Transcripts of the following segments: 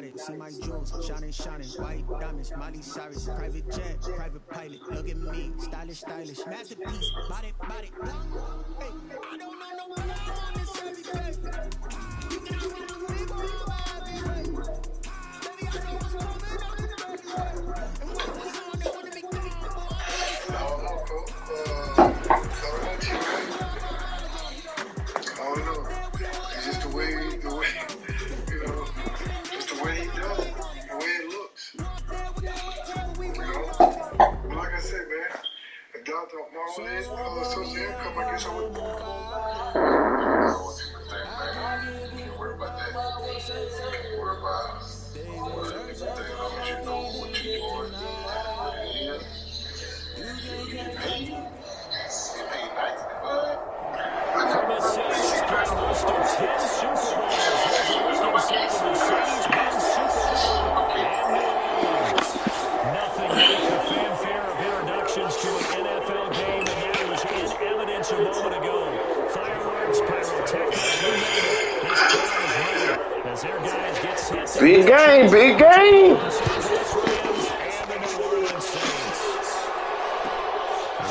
it. See my jewels, shining, shining. White diamonds, Miley Cyrus. Private jet, private pilot. Look at me, stylish, stylish. Masterpiece, body, body. Hey, I don't know no one on this heavy baby. You cannot run with me, boy, I'm a heavyweight. Baby, I know what's coming on this baby way. And what was on there when it be gone, boy, I'm I don't know, bro. I don't know. It's just the way, you know, just the way he does it, the way it looks. You know? But like I said, man, if God don't my own source of income, I guess I would. What's people think, man? You can't worry about that. You can't worry about what people think as long as you know what you're doing. And you get paid. You get paid nicely, bud. From a Saints playing host to 10 Super Bowls, here's a look inside of the Mercedes-Benz Superdome in New Orleans. Nothing like the fanfare of introductions to an NFL game, and that was in evidence a moment ago. Fireworks, pyrotechnics, you name it. This crowd is ready as their guys get set to big game, big game. Los Angeles Rams and the New Orleans Saints.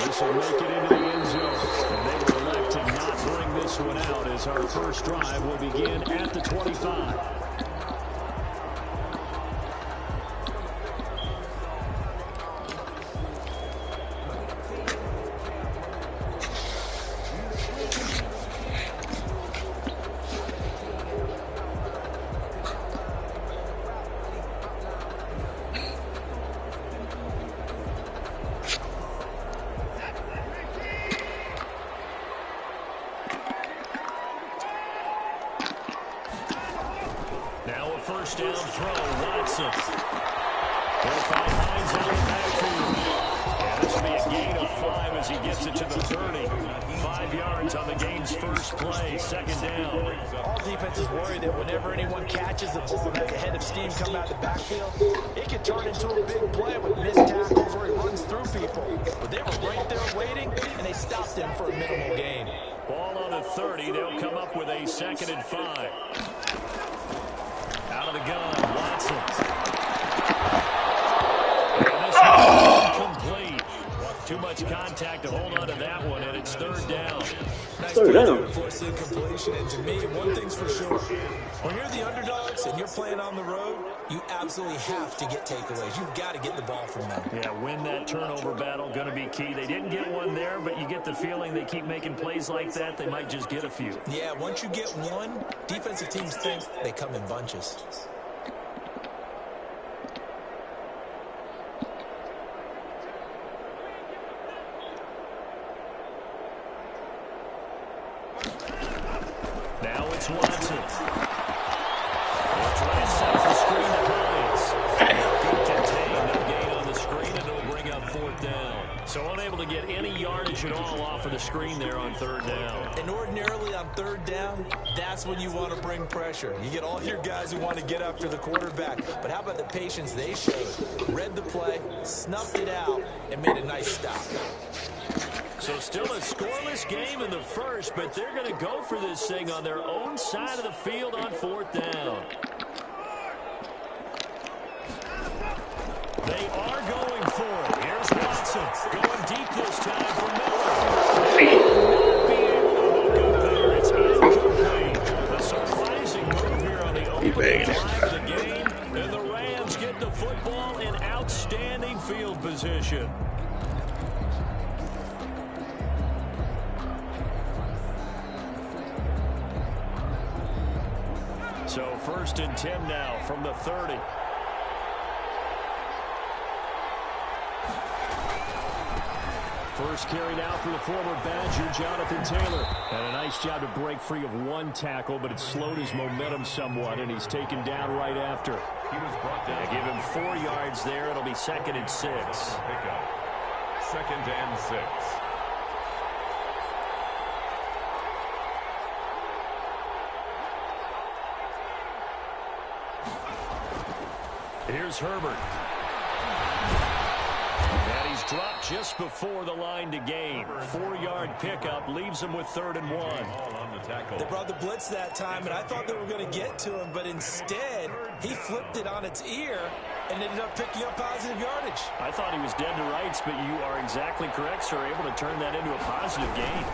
This will make it into the end zone, and they will elect to not bring this one out as our first drive will begin at the 25. Now a first down throw, Watson. They'll find Hines out of the backfield. And this will be a gain of 5 as he gets it to the 30. 5 yards on the game's first play, second down. All defenses worry that whenever anyone catches the ball and has a head of steam come out of the backfield, it can turn into a big play with missed tackles where he runs through people. But they were right there waiting, and they stopped him for a minimal gain. Ball on the 30. They'll come up with a second and 5. Out of the gun, Watson. And this one incomplete. Too much contact to hold on to that one, and it's third down. Nice play there to force the incompletion, and to me, one thing's for sure. When you're the underdogs and you're playing on the road, you absolutely have to get takeaways. You've got to get the ball from them. Yeah, win that turnover battle, going to be key. They didn't get one there, but you get the feeling they keep making plays like that, they might just get a few. Yeah, once you get one, defensive teams think they come in bunches. Now it's Watson. They'll try to set the screen to Hines. Good contain, no gain on the screen, and it'll bring up fourth down. So unable to get any yardage at all off of the screen there on third down. And ordinarily on third down, that's when you want to bring pressure. You get all your guys who want to get after the quarterback. But how about the patience they showed? Read the play, snuffed it out, and made a nice stop. So still a scoreless game in the first, but they're going to go for this thing on their own side of the field on fourth down. They are going for it. Here's Watson going deep this time for Miller. Not being able to hook up there. It's incomplete. A surprising move here on the opening drive of the game, and the Rams get the football in outstanding field position. So first and 10 now from the 30. First carry now for the former Badger, Jonathan Taylor. And a nice job to break free of one tackle, but it slowed his momentum somewhat, and he's taken down right after. He was brought down. They give him 4 yards there. It'll be second and 6. Second and 6. Here's Herbert. And he's dropped just before the line to gain. 4-yard pickup leaves him with 3rd and 1. They brought the blitz that time, and I thought they were going to get to him, but instead he flipped it on its ear and ended up picking up positive yardage. I thought he was dead to rights, but you are exactly correct, sir. Able to turn that into a positive gain.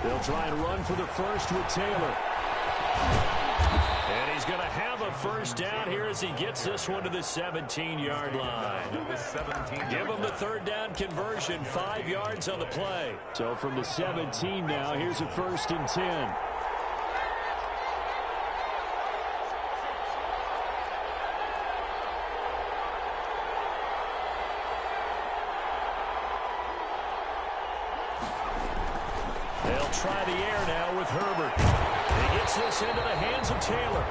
They'll try and run for the first with Taylor. And he's going to have a first down here as he gets this one to the 17-yard line. Give him the 3rd down conversion, 5 yards on the play. So from the 17 now, here's a 1st and 10. They'll try the air now with Herbert. He gets this into the hands of Taylor.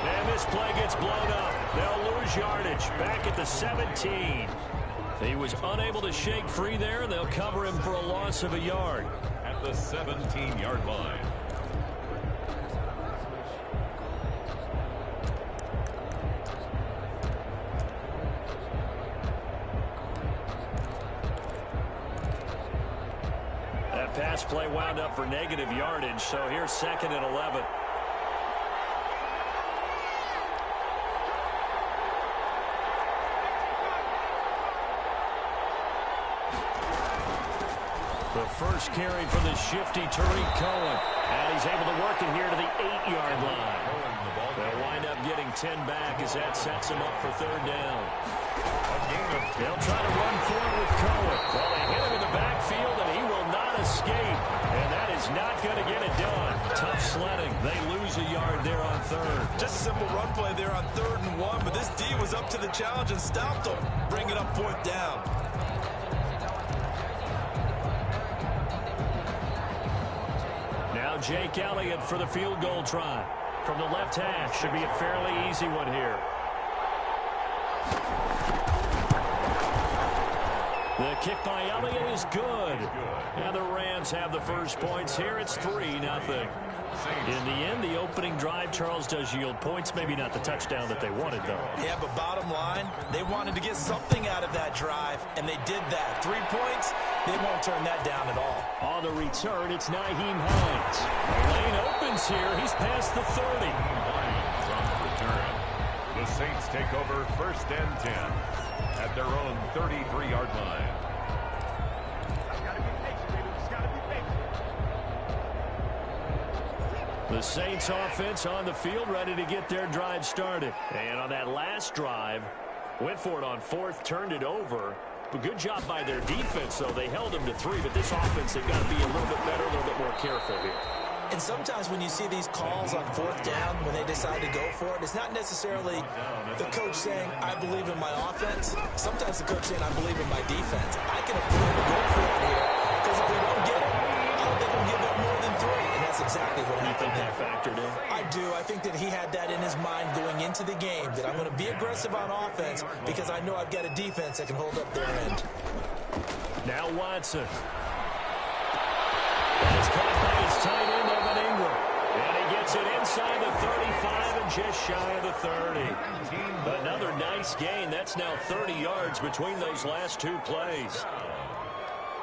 And this play gets blown up. They'll lose yardage back at the 17. He was unable to shake free there, and they'll cover him for a loss of a yard. At the 17-yard line. That pass play wound up for negative yardage, so here's 2nd and 11. The first carry for the shifty Tariq Cohen. And he's able to work it here to the 8-yard line. They'll wind up getting 10 back as that sets him up for 3rd down. They'll try to run for it with Cohen. Well, they hit him in the backfield, and he will not escape. And that is not going to get it done. Tough sledding. They lose a yard there on 3rd. Just a simple run play there on 3rd and 1, but this D was up to the challenge and stopped him. Bring it up 4th down. Now Jake Elliott for the field goal try. From the left hash, should be a fairly easy one here. The kick by Elliott is good. And the Rams have the first points here. It's 3-0. In the end, the opening drive, Charles, does yield points. Maybe not the touchdown that they wanted, though. Yeah, but bottom line, they wanted to get something out of that drive, and they did that. 3 points, they won't turn that down at all. On the return, it's Nyheim Hines. The lane opens here. He's past the 30. Hines on the return. The Saints take over 1st and 10 at their own 33-yard line. The Saints offense on the field, ready to get their drive started. And on that last drive, went for it on 4th, turned it over. But good job by their defense, though. They held them to 3, but this offense, they've got to be a little bit better, a little bit more careful here. And sometimes when you see these calls on 4th down, when they decide to go for it, it's not necessarily the coach saying, I believe in my offense. Sometimes the coach saying, I believe in my defense. I can afford to go for it here, because if we don't get it, I don't think we'll give up more than 3. And that's exactly what happened there. Factored in? I do. I think that he had that in his mind going into the game, that I'm going to be aggressive on offense because I know I've got a defense that can hold up their end. Now Watson. It's caught by his tight end, Evan Ingram. And he gets it inside the 35 and just shy of the 30. Another nice gain. That's now 30 yards between those last 2 plays.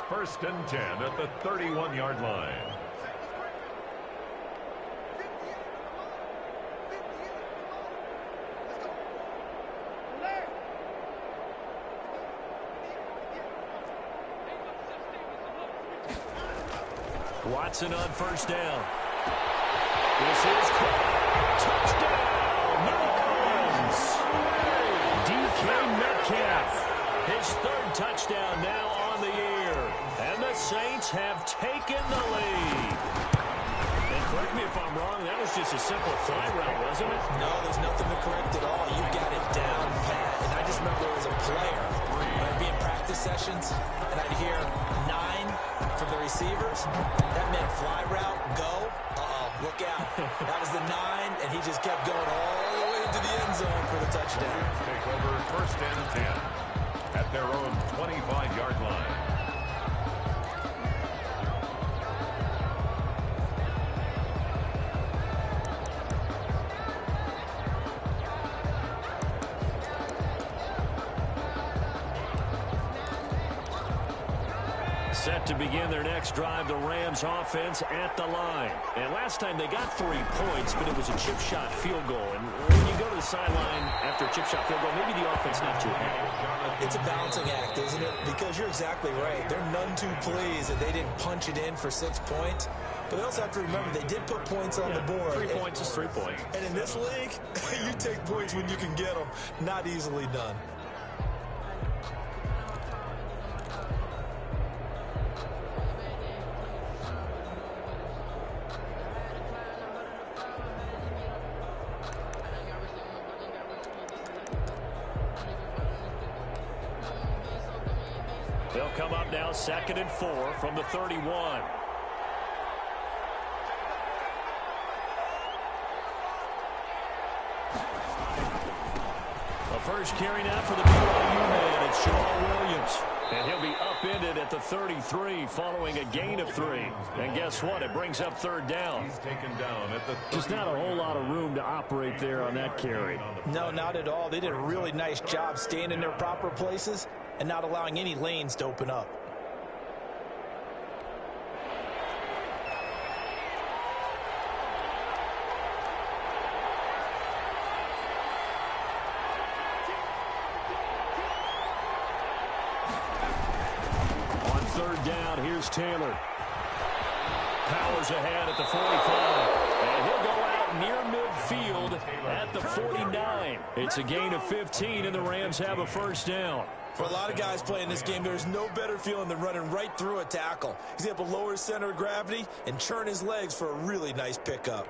1st and 10 at the 31-yard line. Watson on 1st down. This is caught. Touchdown, New Orleans. DK Metcalf. His 3rd touchdown now on the year. And the Saints have taken the lead. And correct me if I'm wrong, that was just a simple fly route, wasn't it? No, there's nothing to correct at all. You got it down pat. And I just remember as a player, when I'd be in practice sessions, and I'd hear 9 from the receivers. That meant fly route, go. Look out. That was the 9, and he just kept going all the way into the end zone for the touchdown. Take over 1st and 10 at their own 25-yard line. Set to begin their next drive, the Rams offense at the line. And last time they got 3 points, but it was a chip shot field goal. And when you go to the sideline after a chip shot field goal, maybe the offense not too happy. It's a balancing act, isn't it? Because you're exactly right. They're none too pleased that they didn't punch it in for 6 points. But they also have to remember they did put points on the board. 3 points is 3 points. And in this league, you take points when you can get them. Not easily done. They'll come up now 2nd and 4 from the 31. The first carry now for the BYU man, it's Shaw Williams. And he'll be upended at the 33 following a gain of 3. And guess what? It brings up 3rd down. He's taken down at the 30. Just not a whole lot of room to operate there on that carry. No, not at all. They did a really nice job staying in their proper places and not allowing any lanes to open up. On 3rd down, here's Taylor. Powers ahead at the 45. And he'll go out near midfield at the 49. It's a gain of 15, and the Rams have a 1st down. For a lot of guys playing this game, there's no better feeling than running right through a tackle. He's able to lower his center of gravity and churn his legs for a really nice pickup.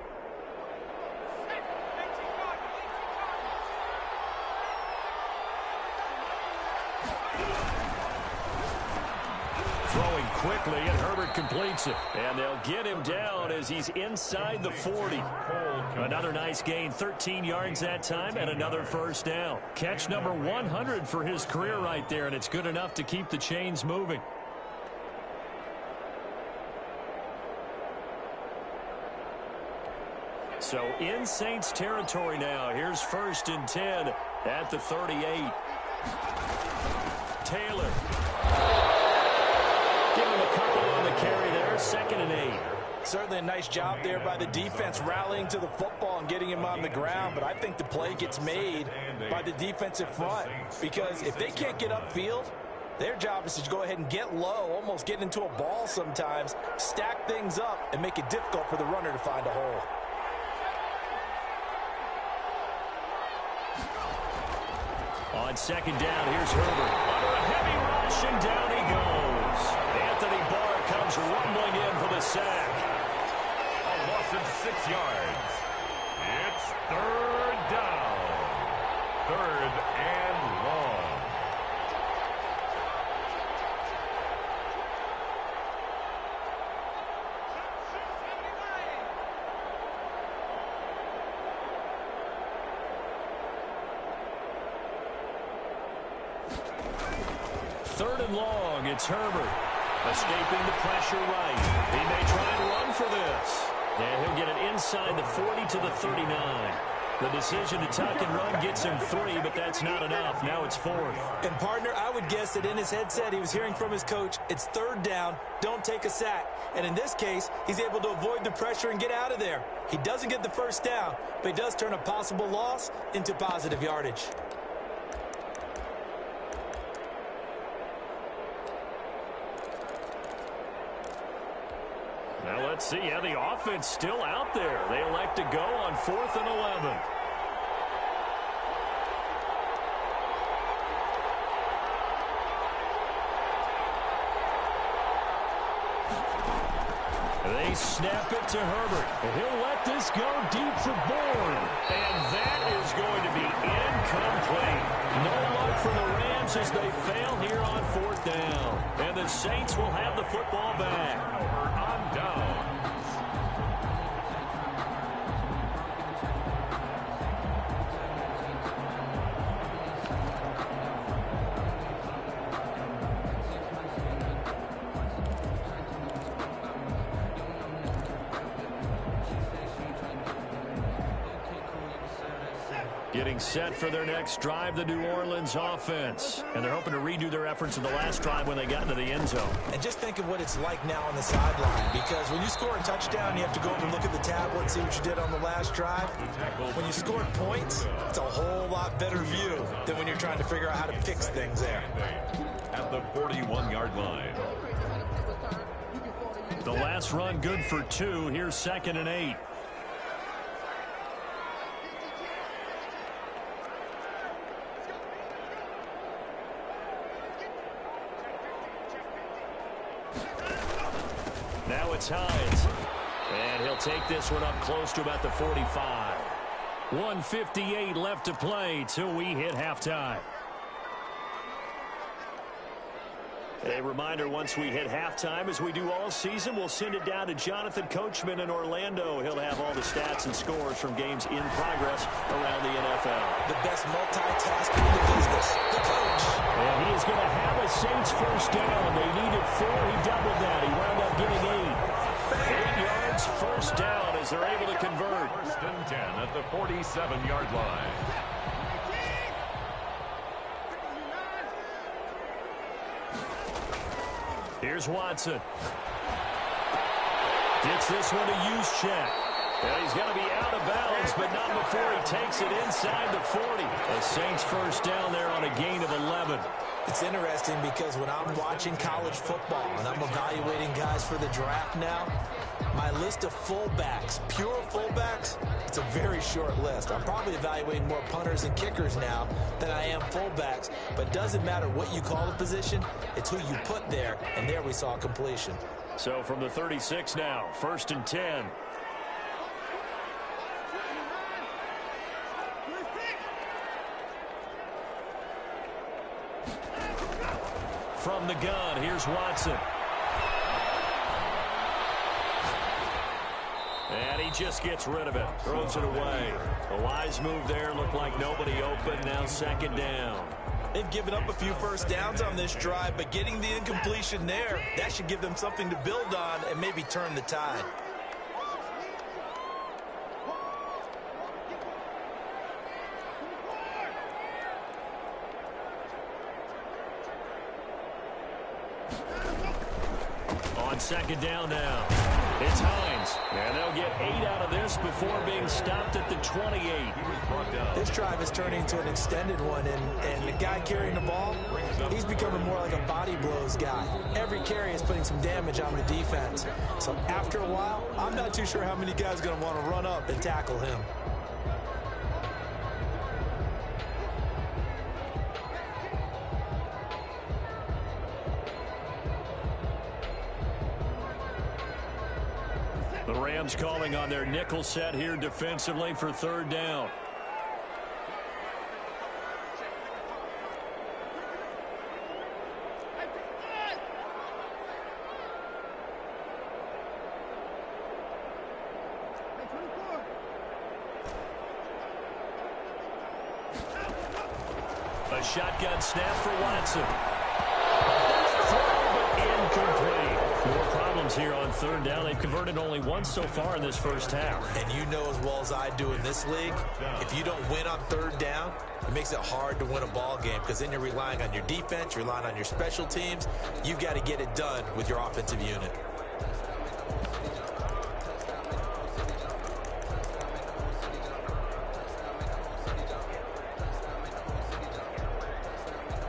Throwing quickly, and Herbert completes it. And they'll get him down as he's inside the 40. Another nice gain, 13 yards that time, and another 1st down. Catch number 100 for his career right there, and it's good enough to keep the chains moving. So in Saints territory now. Here's 1st and 10 at the 38. Taylor. Give him a couple on the carry there. 2nd and 8. Certainly a nice job there by the defense rallying to the football and getting him on the ground, but I think the play gets made by the defensive front because if they can't get upfield, their job is to go ahead and get low, almost get into a ball sometimes, stack things up, and make it difficult for the runner to find a hole. On 2nd down, here's Herbert. Under a heavy rush, and down he goes. Anthony Barr comes rumbling in for the sack. A loss of 6 yards. It's 3rd down. 3rd and long. Third and long, it's Herbert. Escaping the pressure right. He may try and run for this. And he'll get it inside the 40 to the 39. The decision to tuck and run gets him 3, but that's not enough. Now it's 4th. And, partner, I would guess that in his headset he was hearing from his coach, it's 3rd down, don't take a sack. And in this case, he's able to avoid the pressure and get out of there. He doesn't get the 1st down, but he does turn a possible loss into positive yardage. Now let's see how the offense still out there. They elect to go on 4th and 11. They snap it to Herbert. And he'll let this go deep for Bourne. And that is going to be incomplete. No luck for the Rams as they fail here on 4th down. And the Saints will have the football back. On down. Getting set for their next drive, the New Orleans offense. And they're hoping to redo their efforts in the last drive when they got into the end zone. And just think of what it's like now on the sideline, because when you score a touchdown, you have to go over and look at the tablet and see what you did on the last drive. When you scored points, it's a whole lot better view than when you're trying to figure out how to fix things there. At the 41-yard line. The last run good for 2. Here's 2nd and 8. Now it's Hines. And he'll take this one up close to about the 45. 1:58 left to play till we hit halftime. A reminder, once we hit halftime, as we do all season, we'll send it down to Jonathan Coachman in Orlando. He'll have all the stats and scores from games in progress around the NFL. The best multitasker in the business, the coach. And he is going to have a Saints first down. They needed 4. He doubled that. He wound up getting 8. 8 yards, first down as they're able to convert. 1st and 10 at the 47-yard line. Here's Watson. Gets this one to Juszczyk. And he's going to be out of bounds, but not before he takes it inside the 40. The Saints first down there on a gain of 11. It's interesting because when I'm watching college football and I'm evaluating guys for the draft now, my list of fullbacks, pure fullbacks, it's a very short list. I'm probably evaluating more punters and kickers now than I am fullbacks, but it doesn't matter what you call the position, it's who you put there, and there we saw completion. So from the 36 now, 1st and 10. From the gun, here's Watson. And he just gets rid of it. Throws it away. A wise move there. Looked like nobody open. Now 2nd down. They've given up a few first downs on this drive, but getting the incompletion there, that should give them something to build on and maybe turn the tide. On 2nd down now, it's Hines. And they'll get 8 out of this before being stopped at the 28. This drive is turning into an extended one, and the guy carrying the ball, he's becoming more like a body blows guy. Every carry is putting some damage on the defense. So after a while, I'm not too sure how many guys are going to want to run up and tackle him. The Rams calling on their nickel set here defensively for 3rd down. A shotgun snap for Watson. Throw, but incomplete. More problems here on 3rd down. They've converted only once so far in this first half. And you know as well as I do in this league, if you don't win on 3rd down, it makes it hard to win a ball game because then you're relying on your defense, you're relying on your special teams. You've got to get it done with your offensive unit.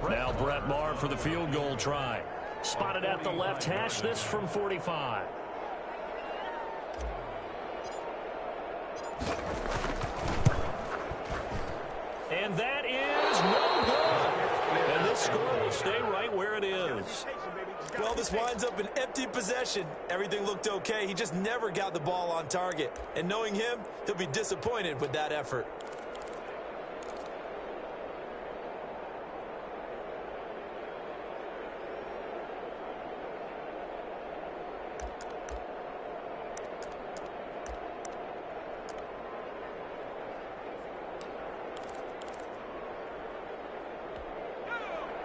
Now Brett Maher for the field goal try. Spotted at the left hash, this from 45. And that is no good. And this score will stay right where it is. Well, this winds up an empty possession. Everything looked okay. He just never got the ball on target. And knowing him, he'll be disappointed with that effort.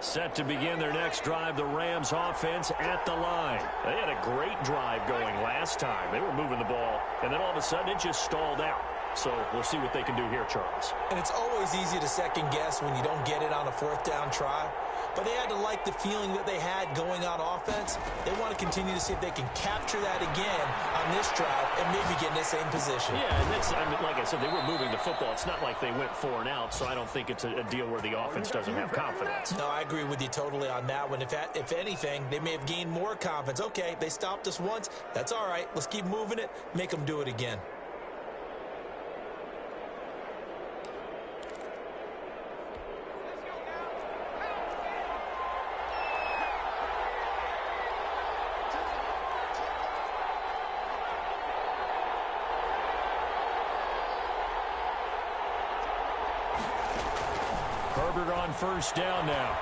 Set to begin their next drive, the Rams offense at the line. They had a great drive going last time. They were moving the ball, and then all of a sudden it just stalled out. So we'll see what they can do here, Charles. And it's always easy to second guess when you don't get it on a fourth down try. But they had to like the feeling that they had going on offense. They want to continue to see if they can capture that again on this drive and maybe get in the same position. Yeah, and that's, I mean, like I said, they were moving the football. It's not like they went 4 and out, so I don't think it's a deal where the offense doesn't have confidence. No, I agree with you totally on that one. If anything, they may have gained more confidence. Okay, they stopped us once. That's all right. Let's keep moving it. Make them do it again. Herbert on first down now.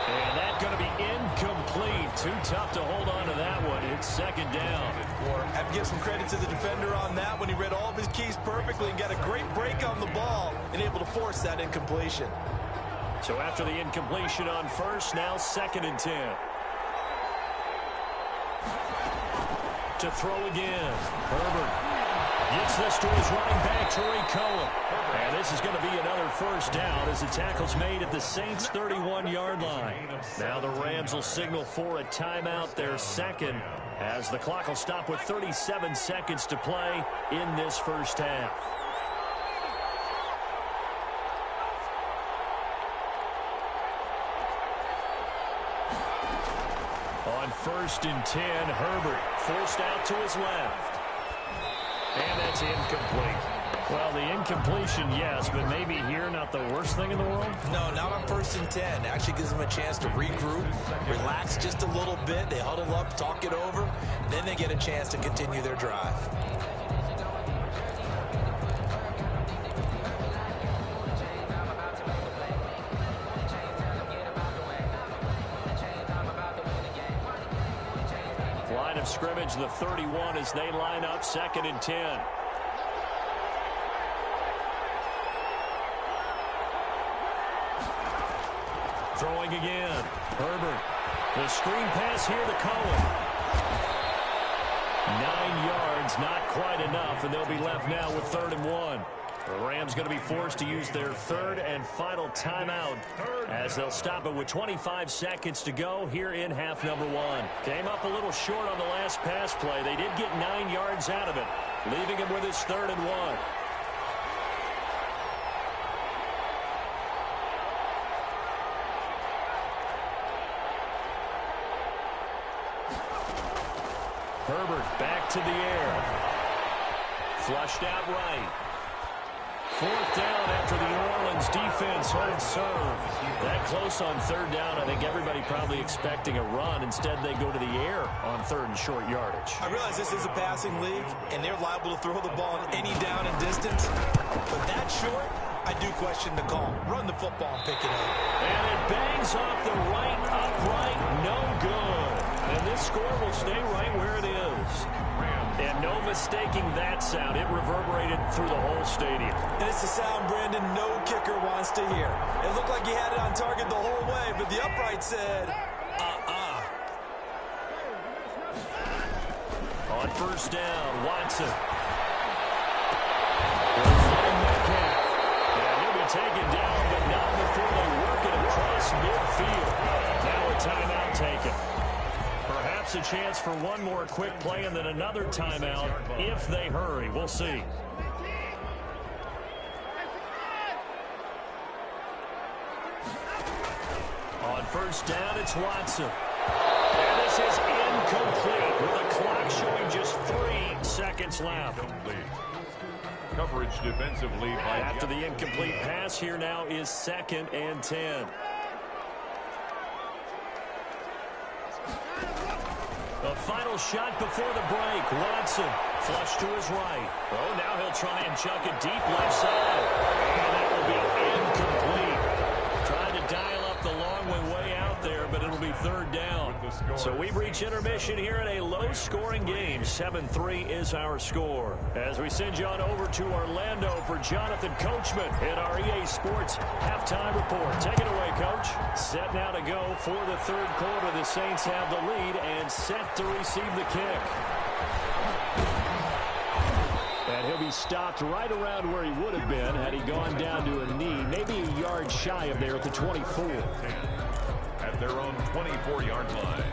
And that's going to be incomplete. Too tough to hold on to that one. It's second down. Or I have to give some credit to the defender on that when he read all of his keys perfectly and got a great break on the ball and able to force that incompletion. So after the incompletion on first, now 2nd and 10. To throw again. Herbert gets this to his running back, Tariq Cohen. And this is going to be another first down as the tackle's made at the Saints' 31-yard line. Now the Rams will signal for a timeout, their second, as the clock will stop with 37 seconds to play in this first half. On 1st and 10, Herbert forced out to his left. And that's incomplete. Well, the incompletion, yes, but maybe here not the worst thing in the world? No, not on 1st and 10. Actually gives them a chance to regroup, relax just a little bit. They huddle up, talk it over, and then they get a chance to continue their drive. Line of scrimmage, the 31 as they line up 2nd and 10. Throwing again. Herbert. The screen pass here to Cohen. 9 yards, not quite enough, and they'll be left now with 3rd and 1. The Rams going to be forced to use their 3rd and final timeout as they'll stop it with 25 seconds to go here in half number 1. Came up a little short on the last pass play. They did get 9 yards out of it, leaving him with his 3rd and 1. Herbert back to the air. Flushed out right. 4th down after the New Orleans defense holds serve. That close on 3rd down, I think everybody probably expecting a run. Instead, they go to the air on 3rd and short yardage. I realize this is a passing league, and they're liable to throw the ball on any down and distance. But that short, I do question the call. Run the football and pick it up. And it bangs off the right upright. No good. And this score will stay right where it is. And no mistaking that sound. It reverberated through the whole stadium. And it's the sound Brandon no kicker wants to hear. It looked like he had it on target the whole way, but the upright said, On 1st down, Watson. And he'll be taken down, but not before they work it across midfield. Now a timeout taken. Perhaps a chance for one more quick play and then another timeout if they hurry. We'll see. On 1st down, it's Watson. And this is incomplete with the clock showing just 3 seconds left. Coverage defensively by After the incomplete pass, here now is 2nd and 10. A final shot before the break. Watson flush to his right. Oh, now he'll try and chuck it deep left side. And that will be incomplete. Trying to dial up the long way out there, but it'll be 3rd down. So we've reached intermission here in a low-scoring game. 7-3 is our score. As we send you on over to Orlando for Jonathan Coachman in our EA Sports halftime report. Take it away, Coach. Set now to go for the 3rd quarter. The Saints have the lead and set to receive the kick. he stopped right around where he would have been had he gone down to a knee, maybe a yard shy of there at the 24. At their own 24-yard line.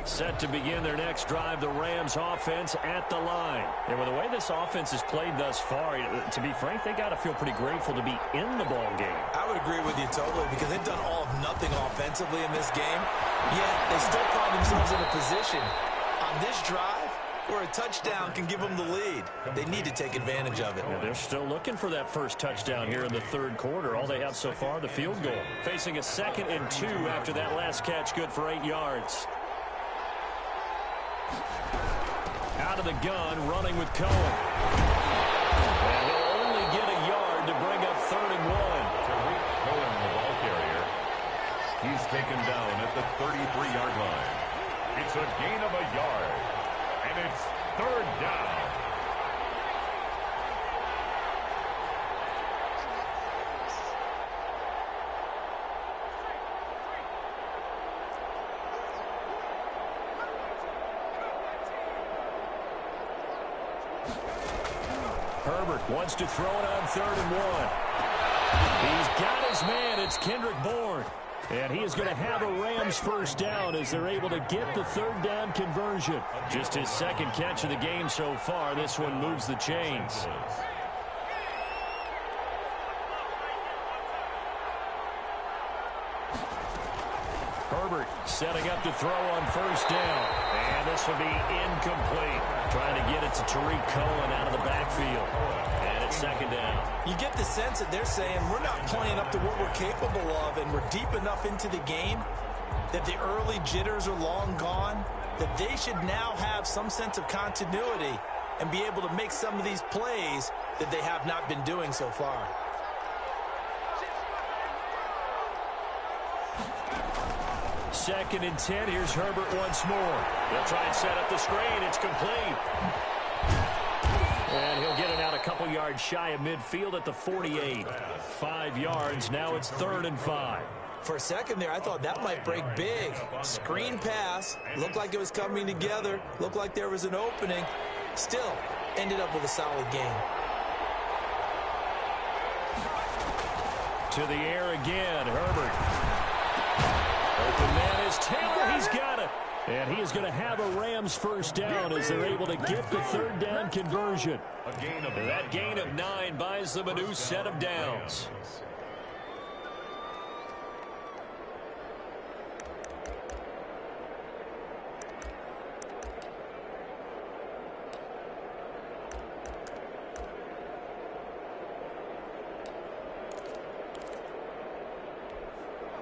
Set to begin their next drive, the Rams offense at the line. And with the way this offense has played thus far, to be frank, they got to feel pretty grateful to be in the ball game. I would agree with you totally because they've done all of nothing offensively in this game, yet they still find themselves in a position on this drive where a touchdown can give them the lead. They need to take advantage of it. Yeah, they're still looking for that first touchdown here in the third quarter. All they have so far, the field goal. Facing a 2nd and 2 after that last catch, good for 8 yards. Out of the gun, running with Cohen. And he'll only get a yard to bring up 3rd and 1. Tariq Cohen, the ball carrier. He's taken down at the 33-yard line. It's a gain of a yard. And it's 3rd down. Herbert wants to throw it on 3rd and 1. He's got his man. It's Kendrick Bourne. And he is going to have a Rams first down as they're able to get the 3rd down conversion. Just his 2nd catch of the game so far. This one moves the chains. Herbert setting up to throw on 1st down. And this will be incomplete. Trying to get it to Tariq Cohen out of the backfield. And it's 2nd down. You get the sense that they're saying we're not playing up to what we're capable of, and we're deep enough into the game that the early jitters are long gone, that they should now have some sense of continuity and be able to make some of these plays that they have not been doing so far. Second and 10. Here's Herbert once more. They'll try and set up the screen. It's complete. And he'll get it out a couple yards shy of midfield at the 48. 5 yards. Now it's 3rd and 5. For a second there, I thought that might break big. Screen pass. Looked like it was coming together. Looked like there was an opening. Still ended up with a solid game. To the air again. Herbert. Open man is Taylor. He's got it. And he is going to have a Rams first down as they're able to get the 3rd down conversion. That gain of 9 buys them a new set of downs.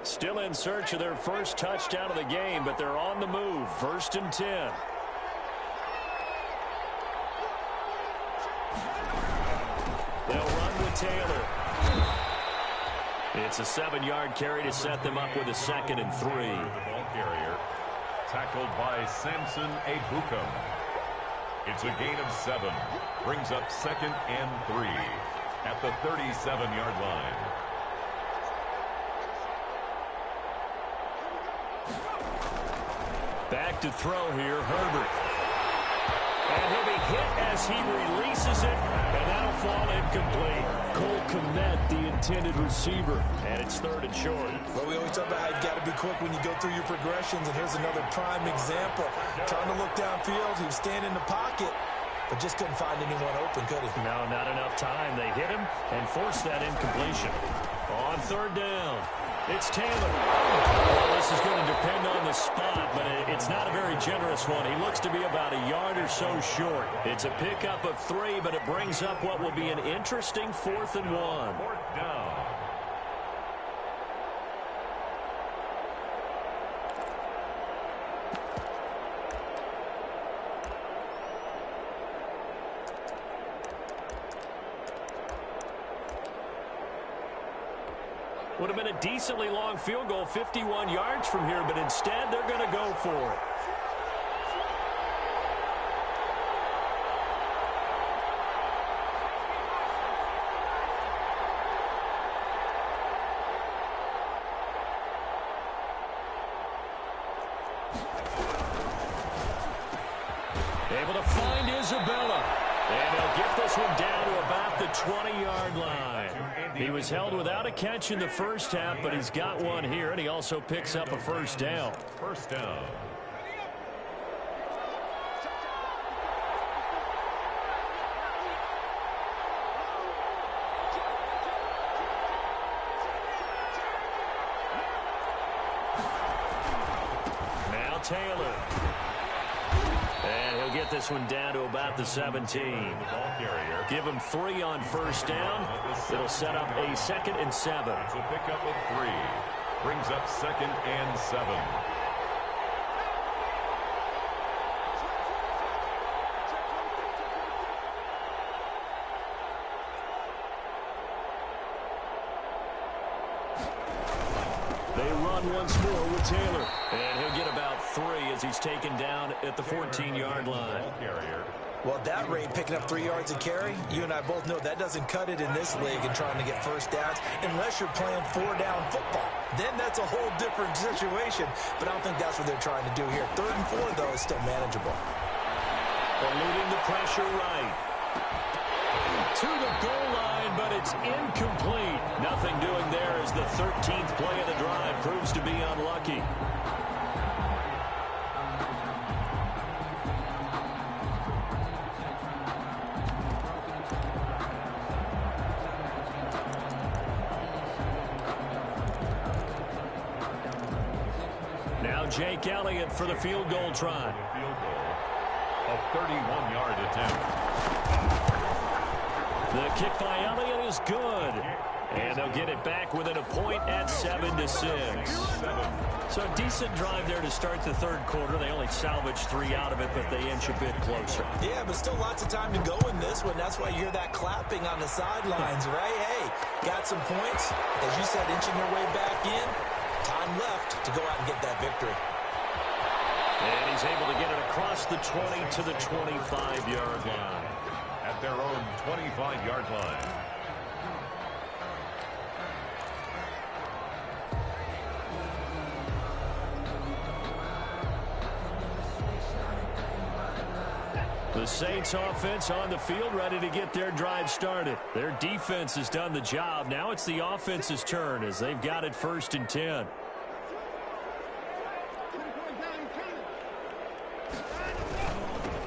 Still in search of their first touchdown of the game, but they're on the move. 1st and 10. They'll run with Taylor. It's a 7-yard carry to set them up with a 2nd and 3. The ball carrier, tackled by Samson Ebukam. It's a gain of 7. Brings up 2nd and 3 at the 37-yard line. Back to throw here, Herbert. And he'll be hit as he releases it, and that'll fall incomplete. Cole Kmet, the intended receiver, and it's 3rd and short. Well, we always talk about how you've got to be quick when you go through your progressions, and here's another prime example. Trying to look downfield, he was standing in the pocket, but just couldn't find anyone open, could he? No, not enough time. They hit him and forced that incompletion. On 3rd down, it's Taylor. Well, this is going to depend on the spot, but it's not a very generous one. He looks to be about a yard or so short. It's a pickup of 3, but it brings up what will be an interesting 4th and 1. 4th down. Would have been a decently long field goal, 51 yards from here, but instead they're going to go for it. Able to find Isabella. And he'll get this one down to about the 20-yard line. He was held without a catch in the first half, but he's got one here, and he also picks up a first down. First down. Now Taylor. And he'll get this one down to about the 17. Ball carrier. Give him 3 on first down. It'll set up a 2nd and 7. It's a pickup of 3. Brings up 2nd and 7. They run once more with Taylor. And he'll get about 3 as he's taken down at the 14-yard line. Ball carrier. Well, at that rate, picking up 3 yards a carry, you and I both know that doesn't cut it in this league and trying to get first downs unless you're playing 4-down football. Then that's a whole different situation, but I don't think that's what they're trying to do here. 3rd and 4, though, is still manageable. Eluding the pressure right. To the goal line, but it's incomplete. Nothing doing there as the 13th play of the drive proves to be unlucky. Now Jake Elliott for the field goal try. Field goal. A 31-yard attempt. The kick by Elliott is good. And they'll get it back within a point at 7-6. So a decent drive there to start the 3rd quarter. They only salvaged 3 out of it, but they inch a bit closer. Yeah, but still lots of time to go in this one. That's why you hear that clapping on the sidelines, right? Hey, got some points. As you said, inching their way back in. Time left to go out and get that victory. And he's able to get it across the 20 to the 25-yard line. At their own 25-yard line. The Saints offense on the field ready to get their drive started. Their defense has done the job. Now it's the offense's turn as they've got it 1st and 10.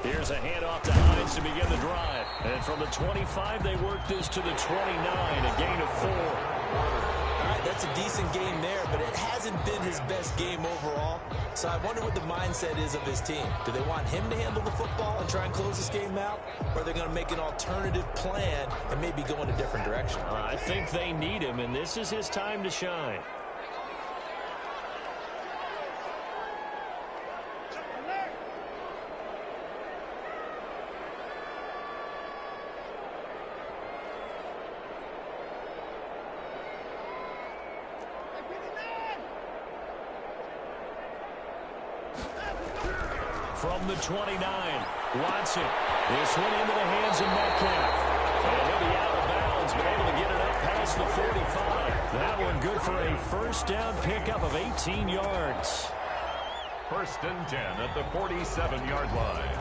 Here's a handoff to Hines to begin the drive. And from the 25, they work this to the 29, a gain of 4. All right, that's a decent game there, but it hasn't been his best game overall. So I wonder what the mindset is of his team. Do they want him to handle the football and try and close this game out? Or are they going to make an alternative plan and maybe go in a different direction? I think they need him, and this is his time to shine. From the 29, Watson. This one into the hands of Metcalf. And he'll be out of bounds, but able to get it up past the 45. That one good for a first down pickup of 18 yards. 1st and 10 at the 47-yard line.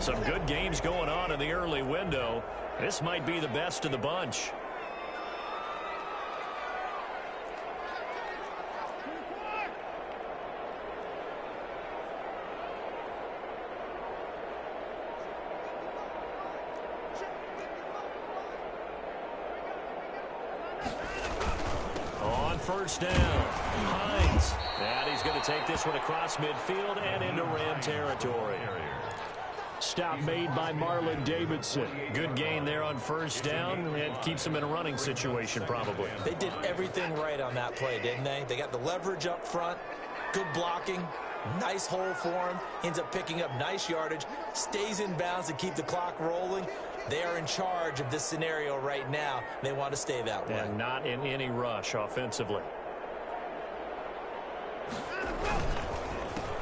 Some good games going on in the early window. This might be the best of the bunch. On first down, Hines. And he's going to take this one across midfield and into Ram territory. Stop made by Marlon Davidson. Good gain there on first down. It keeps him in a running situation probably. They did everything right on that play, didn't they? They got the leverage up front, good blocking, nice hole for him. Ends up picking up nice yardage, stays in bounds to keep the clock rolling. They are in charge of this scenario right now. They want to stay that way. And not in any rush offensively.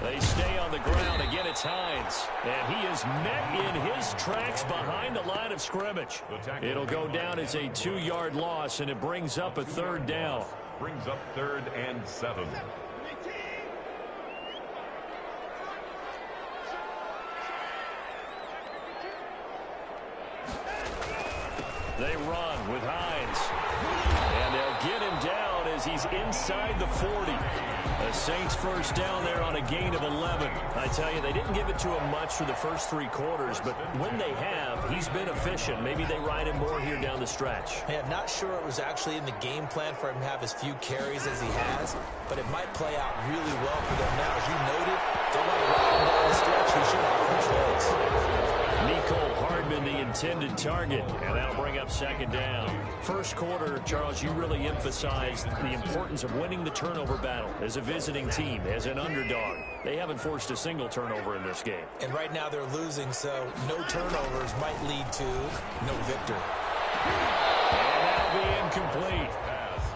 They stay on the ground. Again, it's Hines. And he is met in his tracks behind the line of scrimmage. It'll go down as a 2-yard loss, and it brings up a 3rd down. Brings up 3rd and 7. They run with Hines. And they'll get him down as he's inside the 40. The Saints first down there on a gain of 11. I tell you, they didn't give it to him much for the first 3 quarters, but when they have, he's been efficient. Maybe they ride him more here down the stretch. Yeah, I'm not sure it was actually in the game plan for him to have as few carries as he has, but it might play out really well for them now. As you noted, they want to ride him down the stretch. He should have fresh legs. Nicole Hardman, the intended target, and that'll bring up 2nd down. First quarter, Charles, you really emphasized the importance of winning the turnover battle as a visiting team, as an underdog. They haven't forced a single turnover in this game. And right now they're losing, so no turnovers might lead to no victory. And that'll be incomplete.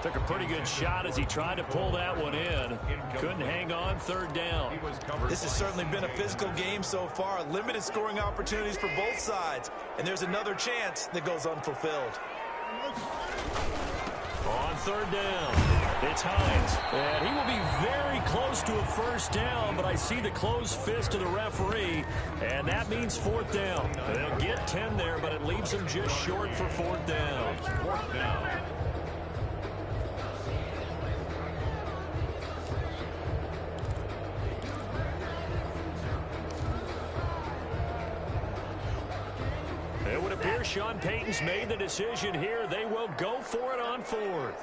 Took a pretty good shot as he tried to pull that one in. Couldn't hang on. 3rd down. This has certainly been a physical game so far. Limited scoring opportunities for both sides. And there's another chance that goes unfulfilled. On 3rd down, it's Hines. And he will be very close to a 1st down, but I see the closed fist of the referee, and that means 4th down. They'll get 10 there, but it leaves them just short for 4th down. 4th down. It would appear Sean Payton's made the decision here. They will go for it on 4th.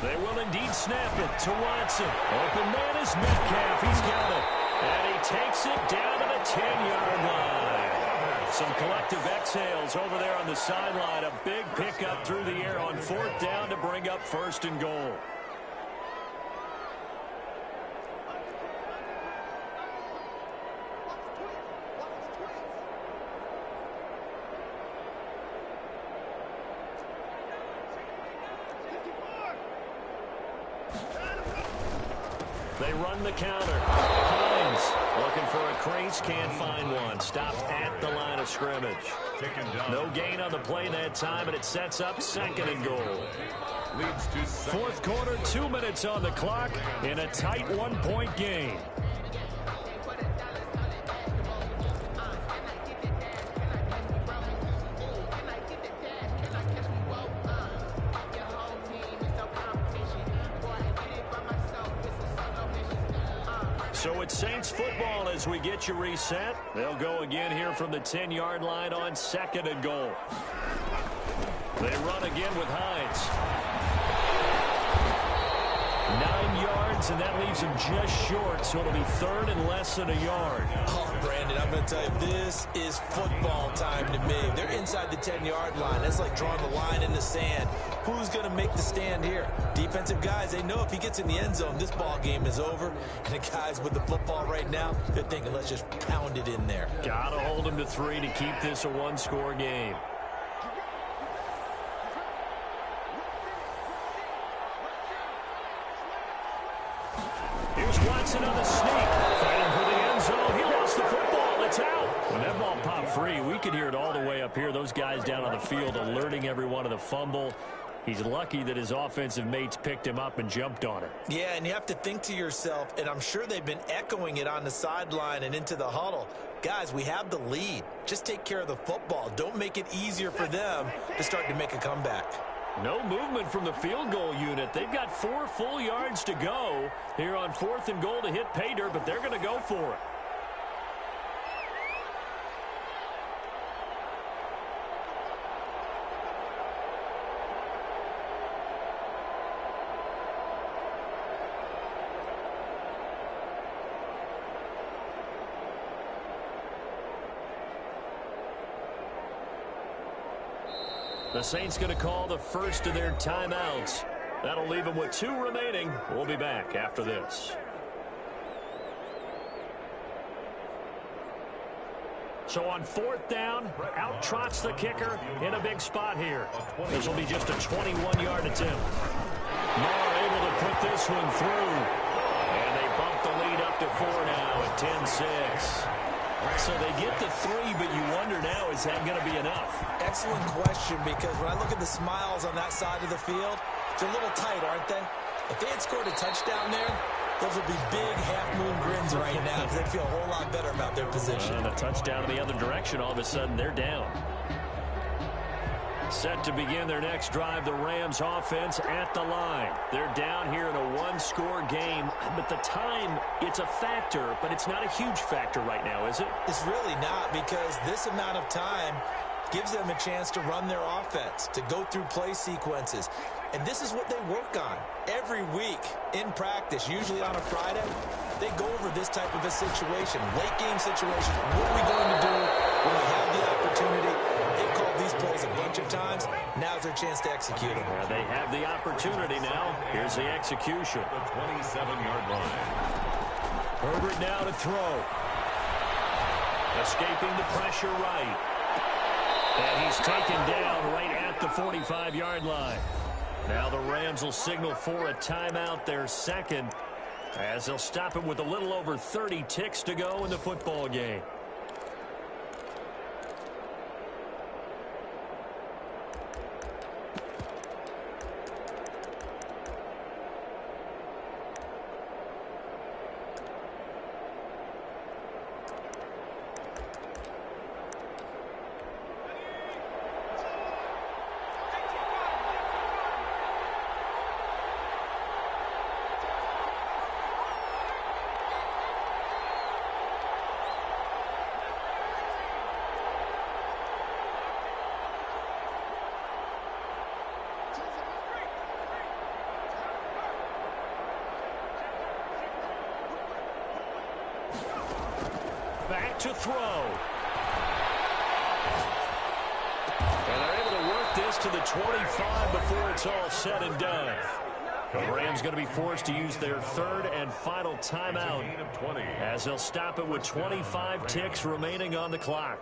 They will indeed snap it to Watson. Open man is Metcalf. He's got it. And he takes it down to the 10-yard line. Some collective exhales over there on the sideline. A big pickup through the air on 4th down to bring up 1st and goal. They run the counter. Hines looking for a crease, can't find one. Stopped at the line of scrimmage. No gain on the play that time, and it sets up 2nd and goal. 4th quarter, 2 minutes on the clock in a tight 1-point game. So it's Saints football as we get you reset. They'll go again here from the 10-yard line on 2nd and goal. They run again with Hines. 9 yards, and that leaves him just short, so it'll be 3rd and less than a yard. Oh, Brandon, I'm going to tell you, this is football time to me. They're inside the 10-yard line. That's like drawing the line in the sand. Who's going to make the stand here? Defensive guys, they know if he gets in the end zone, this ball game is over. And the guys with the football right now, they're thinking, let's just pound it in there. Got to hold him to 3 to keep this a 1-score game. Here's Watson on the sneak. Fighting for the end zone. He lost the football. It's out. When that ball popped free, we could hear it all the way up here. Those guys down on the field alerting everyone of the fumble. He's lucky that his offensive mates picked him up and jumped on it. Yeah, and you have to think to yourself, and I'm sure they've been echoing it on the sideline and into the huddle. Guys, we have the lead. Just take care of the football. Don't make it easier for them to start to make a comeback. No movement from the field goal unit. They've got 4 full yards to go here on 4th and goal to hit pay dirt, but they're going to go for it. The Saints going to call the first of their timeouts. That'll leave them with 2 remaining. We'll be back after this. So on 4th down, out trots the kicker in a big spot here. This will be just a 21-yard attempt. Moore able to put this one through. And they bump the lead up to 4 now at 10-6. So they get the 3, but you wonder now, is that going to be enough? Excellent question, because when I look at the smiles on that side of the field, they're a little tight, aren't they? If they had scored a touchdown there, those would be big half-moon grins right now because they'd feel a whole lot better about their position. And a touchdown in the other direction, all of a sudden they're down. Set to begin their next drive, the Rams offense at the line. They're down here in a one-score game, but the time, it's a factor, but it's not a huge factor right now, is it? It's really not, because this amount of time gives them a chance to run their offense, to go through play sequences. And this is what they work on every week in practice, usually on a Friday. They go over this type of a situation, late game situation. What are we going to do when we have the opportunity? They've called these plays a bunch of times. Now's their chance to execute them. Well, they have the opportunity now. Here's the execution. The 27-yard line. Herbert now to throw. Escaping the pressure right. And he's taken down right at the 45-yard line. Now the Rams will signal for a timeout, their second, as they'll stop it with a little over 30 ticks to go in the football game. Back to throw. And they're able to work this to the 25 before it's all said and done. The Rams going to be forced to use their third and final timeout as they'll stop it with 25 ticks remaining on the clock.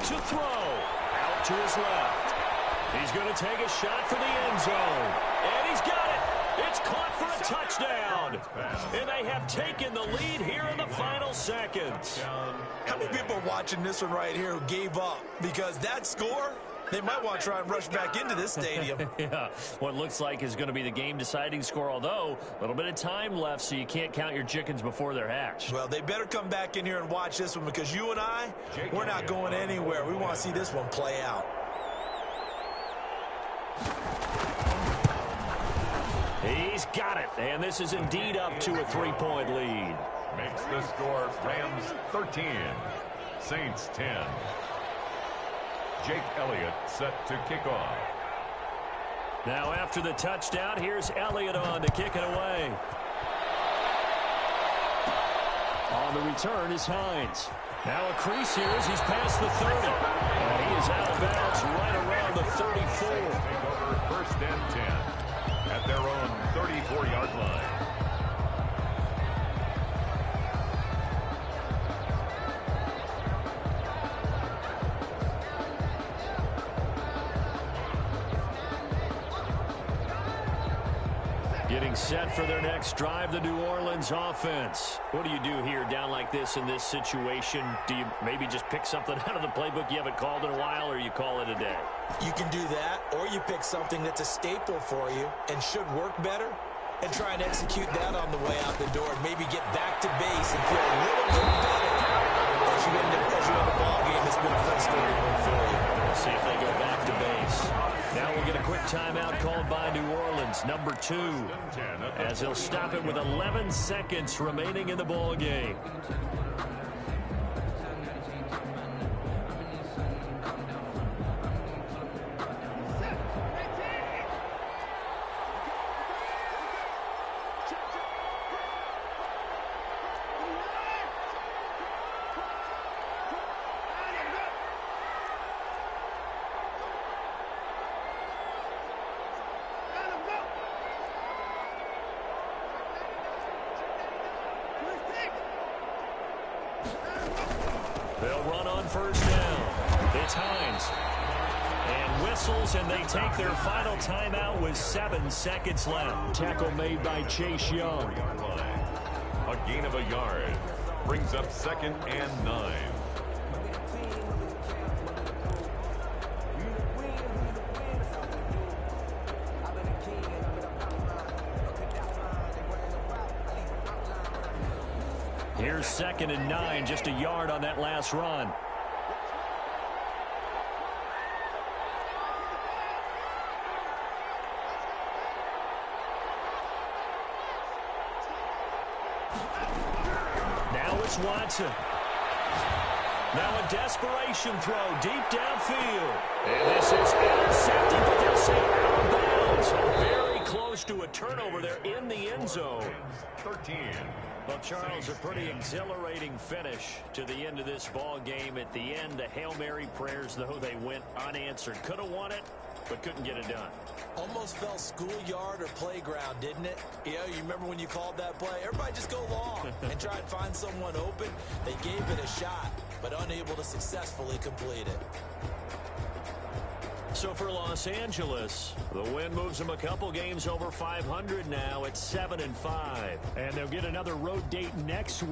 To throw. Out to his left. He's going to take a shot for the end zone. And he's got it. It's caught for a touchdown. And they have taken the lead here in the final seconds. How many people are watching this one right here who gave up? Because that score, they might want to try and rush back into this stadium. Yeah, what looks like is going to be the game-deciding score, although a little bit of time left, so you can't count your chickens before they're hatched. Well, they better come back in here and watch this one, because you and I, we're not going anywhere. We want to see this one play out. He's got it, and this is indeed up to a 3-point lead. Makes the score Rams 13, Saints 10. Jake Elliott set to kick off. Now after the touchdown, here's Elliott on to kick it away. On the return is Hines. Now a crease here as he's past the 30. And he is out of bounds right around the 34. Take over first and 10 at their own 34-yard line. Getting set for their next drive, the New Orleans offense. What do you do here down like this in this situation? Do you maybe just pick something out of the playbook you haven't called in a while, or you call it a day? You can do that, or you pick something that's a staple for you and should work better and try and execute that on the way out the door and maybe get back to base and feel a little bit better as you end the ball game. It's been a frustrating one for you. We'll see if they go back to base. Now we'll get a quick timeout called by New Orleans, number 2, as they'll stop it with 11 seconds remaining in the ball game. first down. It's Hines. And whistles, and they take their final timeout with 7 seconds left. Tackle made by Chase Young. A gain of a yard. Brings up 2nd and 9. Here's 2nd and 9, just a yard on that last run. Now it's Watson. Now a desperation throw deep downfield. And this is intercepted, but they'll say out of bounds. Very close to a turnover there in the end zone. 13. Well, Charles, a pretty exhilarating finish to the end of this ball game. At the end, the Hail Mary prayers, though, they went unanswered. Could have won it, but couldn't get it done. Almost felt schoolyard or playground, didn't it? You remember when you called that play? Everybody just go long and try and find someone open. They gave it a shot, but unable to successfully complete it. So for Los Angeles, the win moves them a couple games over 500 now at 7-5. And they'll get another road date next week.